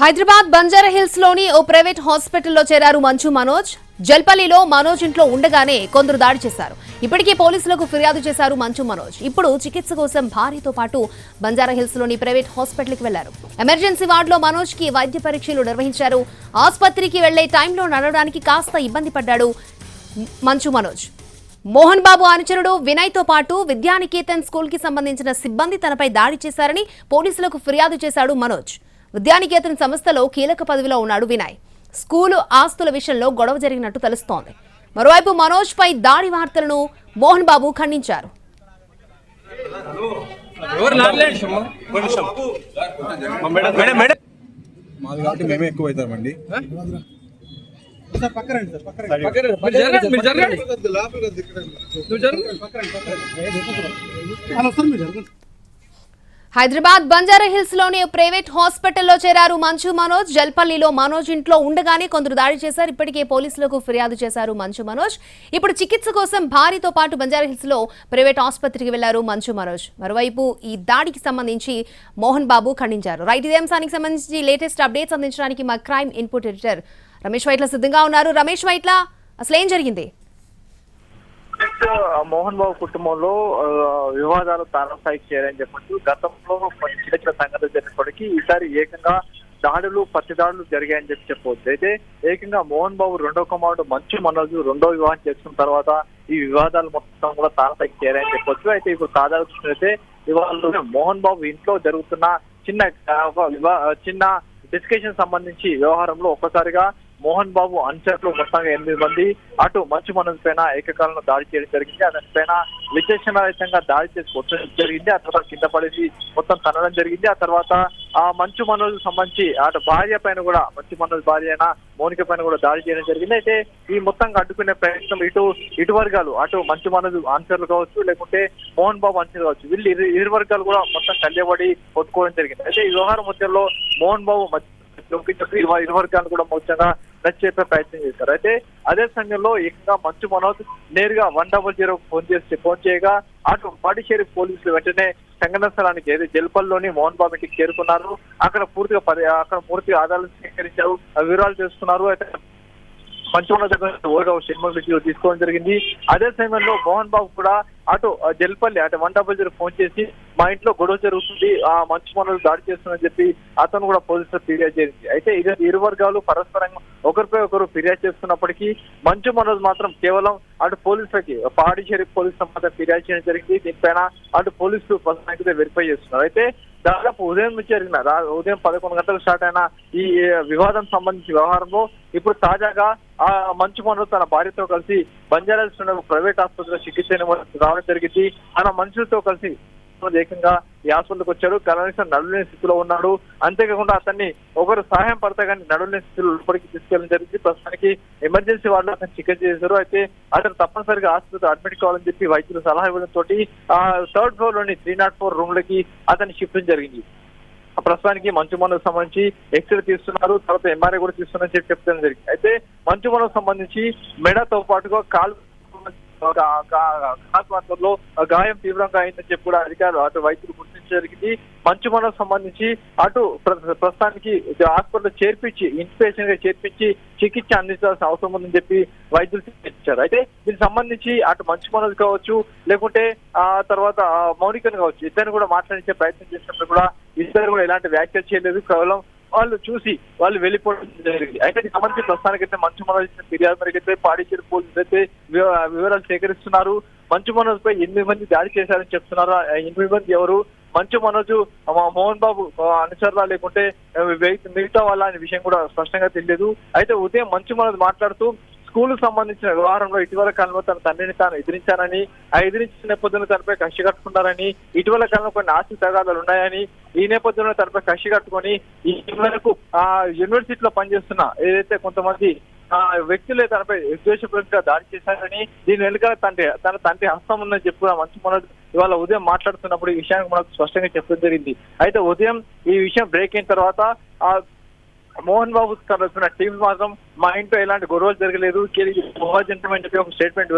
Hyderabad Banjara hills లోని ఓ private హాస్పిటల్లో చేరారు మంచు మనోజ్. జల్పల్లిలో మనోజ్ ఇంట్లో ఉండగానే కొందరు దాడి చేశారు. ఇప్పటికే పోలీసులకు ఫిర్యాదు చేశారు మంచు మనోజ్. ఇప్పుడు చికిత్స కోసం భార్యతో పాటు బంజారా హిల్స్ లోని ప్రైవేట్ హాస్పిటల్కి వెళ్లారు. ఎమర్జెన్సీ వార్డులో మనోజ్ కి వైద్య పరీక్షలు నిర్వహించారు. ఆసుపత్రికి వెళ్లే టైంలో నడవడానికి కాస్త ఇబ్బంది పడ్డాడు మంచు మనోజ్. మోహన్ బాబు అనుచరుడు వినయ్ తో పాటు విద్యానికేతన్ స్కూల్ కి సంబంధించిన సిబ్బంది తనపై దాడి చేశారని పోలీసులకు ఫిర్యాదు చేశాడు మనోజ్. విద్యానికేతన్ సంస్థలో కీలక పదవిలో ఉన్నాడు వినయ్. స్కూలు ఆస్తుల విషయంలో గొడవ జరిగినట్టు తెలుస్తోంది. మరోవైపు మనోజ్ పై దాడి వార్తలను మోహన్ బాబు ఖండించారు. హైదరాబాద్ బంజారా హిల్స్ లోని ప్రైవేట్ హాస్పిటల్లో చేరారు మంచు మనోజ్. జల్పల్లిలో మనోజ్ ఇంట్లో ఉండగానే కొందరు దాడి చేశారు. ఇప్పటికే పోలీసులకు ఫిర్యాదు చేశారు మంచు మనోజ్. ఇప్పుడు చికిత్స కోసం భార్యతో పాటు బంజారా హిల్స్ లో ప్రైవేట్ ఆసుపత్రికి వెళ్లారు మంచు మనోజ్. మరోవైపు ఈ దాడికి సంబంధించి మోహన్ బాబు ఖండించారు. రైట్, ఇదే అంశానికి సంబంధించి లేటెస్ట్ అప్డేట్స్ అందించడానికి మా crime input editor Ramesh Vaitla సిద్ధంగా ఉన్నారు. రమేష్ వైట్ల, అసలు ఏం జరిగింది? మోహన్ బాబు కుటుంబంలో వివాదాలు తారస్థాయికి చేరాయని చెప్పొచ్చు. గతంలో కొన్ని చిన్న చిన్న సంఘటనలు జరిగినప్పటికీ ఈసారి ఏకంగా దాడులు ప్రతి దాడులు జరిగాయని చెప్పవచ్చు. అయితే ఏకంగా మోహన్ బాబు రెండో కుమారుడు మంచు మనోజ్ రెండో వివాహం చేసుకున్న తర్వాత ఈ వివాదాలు మొత్తం కూడా తారస్థాయికి చేరాయని చెప్పొచ్చు. అయితే ఇప్పుడు తాజాగా చూసినట్లయితే ఇవాళ మోహన్ బాబు ఇంట్లో జరుగుతున్న చిన్న డిస్కషన్ సంబంధించి వ్యవహారంలో ఒక్కసారిగా మోహన్ బాబు అనుచరులు మొత్తంగా 8 మంది అటు మంచు మనోజ్ పైన ఏకకాలంలో దాడి చేయడం జరిగింది. దానిపైన విచక్షణారహితంగా దాడి చేసి కొట్టడం జరిగింది. ఆ తర్వాత కింద పడేసి మొత్తం తనడం జరిగింది. ఆ తర్వాత ఆ మంచు మనోజ్ సంబంధించి అటు భార్య పైన కూడా మంచు మనోజ్ భార్య అయిన మౌనిక పైన కూడా దాడి చేయడం జరిగింది. అయితే ఈ మొత్తంగా అడ్డుకునే ప్రయత్నం ఇటు వర్గాలు అటు మంచు మనోజ్ అనుచరులు కావచ్చు, లేకుంటే మోహన్ బాబు అనుచరులు కావచ్చు, వీళ్ళు ఇరు వర్గాలు కూడా మొత్తం కళ్యబడి కొట్టుకోవడం జరిగింది. అయితే ఈ వ్యవహారం మధ్యలో మోహన్ బాబు ఇరు వర్గాలు కూడా ముఖ్యంగా నచ్చేపే ప్రయత్నం చేశారు. అయితే అదే సమయంలో ఏకంగా మంచు మనోజ్ నేరుగా 100 ఫోన్ చేయగా అటు పాడిచేరి పోలీసులు వెంటనే సంఘటన స్థలానికి ఏది జల్పల్లిలోని మోహన్ బాబు ఇంటికి చేరుకున్నారు. అక్కడ పూర్తిగా ఆధారాలు సేకరించారు, వివరాలు చేసుకున్నారు. అయితే మంచు మనోజ్ దగ్గర స్టేట్మెంట్ తీసుకోవడం జరిగింది. అదే సమయంలో మోహన్ బాబు కూడా అటు జల్పల్లి అటు 100 ఫోన్ చేసి మా ఇంట్లో గొడవ జరుగుతుంది, ఆ మంచు మనోజ్ దాడి చేస్తుందని చెప్పి అతను కూడా పోలీసులకు ఫిర్యాదు చేసింది. అయితే ఇరు వర్గాలు పరస్పరంగా ఒకరిపై ఒకరు ఫిర్యాదు చేస్తున్నప్పటికీ మంచు మనోజ్ మాత్రం కేవలం అటు పోలీసులకి పాడిచేరి పోలీసుల మాత్రం ఫిర్యాదు చేయడం జరిగింది. దీనిపైన అటు పోలీసులు ప్రస్తుతానికి వెరిఫై చేస్తున్నారు. అయితే దాదాపు ఉదయం ఉదయం 11 గంటలకు స్టార్ట్ అయిన ఈ వివాదం సంబంధించి వ్యవహారంలో ఇప్పుడు తాజాగా ఆ మంచు మనోజ్ తన భార్యతో కలిసి బంజారాహిల్స్ ప్రైవేట్ ఆసుపత్రిలో చికిత్స రావడం జరిగింది. ఆయన మనుషులతో కలిసి ఏకంగా ఈ హాస్పిటల్కి వచ్చాడు. కనీసం నడులేని స్థితిలో ఉన్నాడు. అంతేకాకుండా అతన్ని ఒకరు సహాయం పడతా కానీ నడులేని స్థితిలో లోపలికి తీసుకెళ్ళడం జరిగింది. ప్రస్తుతానికి ఎమర్జెన్సీ వార్డులో అతను చికిత్స చేశారు. అయితే అతను తప్పనిసరిగా ఆసుపత్రి అడ్మిట్ కావాలని చెప్పి వైద్యులు సలహా ఇవ్వడంతో 3rd ఫ్లోర్ లోని 304 రూమ్లకి అతన్ని షిఫ్ట్ జరిగింది. ప్రస్తుతానికి మంచు మనోజ్ సంబంధించి ఎక్స్రే తీస్తున్నారు, తర్వాత ఎంఆర్ఐ కూడా తీస్తున్నారని చెప్పి చెప్తాను జరిగింది. అయితే మంచు మనోజ్ సంబంధించి మెడతో పాటుగా కాలు లో గాయం తీవ్రంగా అయిందని చెప్పి కూడా అధికారులు అటు వైద్యులు గుర్తించగలిగింది. మంచు మనోజ్ సంబంధించి అటు ప్రస్తుతానికి హాస్పిటల్ చేర్పించి ఇన్పేషెంట్ గా చేర్పించి చికిత్స అందించాల్సిన అవసరం ఉందని చెప్పి వైద్యులు ఇచ్చారు. అయితే దీనికి సంబంధించి అటు మంచు మనోజ్ కావచ్చు, లేకుంటే ఆ తర్వాత మౌనికను కావచ్చు, ఇద్దరిని కూడా మాట్లాడించే ప్రయత్నం చేసినప్పుడు కూడా ఇద్దరు కూడా ఎలాంటి వ్యాఖ్యలు చేయలేదు. కేవలం వాళ్ళు చూసి వాళ్ళు వెళ్ళిపోవడం జరిగింది. అయితే దీనికి సంబంధించి ప్రస్తుతానికైతే మంచు మనోజ్ ఇచ్చిన ఫిర్యాదు మేరకు అయితే పాడిచేరి పోలీసులు అయితే వివరాలు సేకరిస్తున్నారు. మంచు మనోజ్ పై 8 మంది దాడి చేశారని చెప్తున్నారు. 8 మంది ఎవరు? మంచు మనోజ్ మోహన్ బాబు అనుచరులా లేకుంటే మిగతా వాళ్ళ అనే విషయం కూడా స్పష్టంగా తెలియదు. అయితే ఉదయం మంచు మనోజ్ మాట్లాడుతూ స్కూల్ సంబంధించిన వ్యవహారంలో ఇటీవల కాలంలో తన తండ్రిని తాను ఎదిరించానని, ఆ ఎదిరించిన నేపథ్యంలో తనపై కక్ష కట్టుకున్నారని, ఇటీవల కాలంలో కొన్ని ఆస్తి తగాదాలు ఉన్నాయని, ఈ నేపథ్యంలో తనపై కక్ష కట్టుకొని ఈ వరకు ఆ యూనివర్సిటీలో పనిచేస్తున్న ఏదైతే కొంతమంది వ్యక్తులే తనపై ఉద్దేశపూర్వకంగా దాడి చేశారని, దీని వెనుక తన తండ్రి హస్తం ఉందని చెప్పి కూడా మంచు మనోజ్ ఇవాళ ఉదయం మాట్లాడుతున్నప్పుడు ఈ విషయానికి మనకు స్పష్టంగా చెప్పడం జరిగింది. అయితే ఉదయం ఈ విషయం బ్రేక్ అయిన తర్వాత మోహన్ బాబు తరఫున టీం మాత్రం మా ఇంట్లో ఎలాంటి గొడవలు జరగలేదు, కేవలం చెప్పి ఒక స్టేట్మెంట్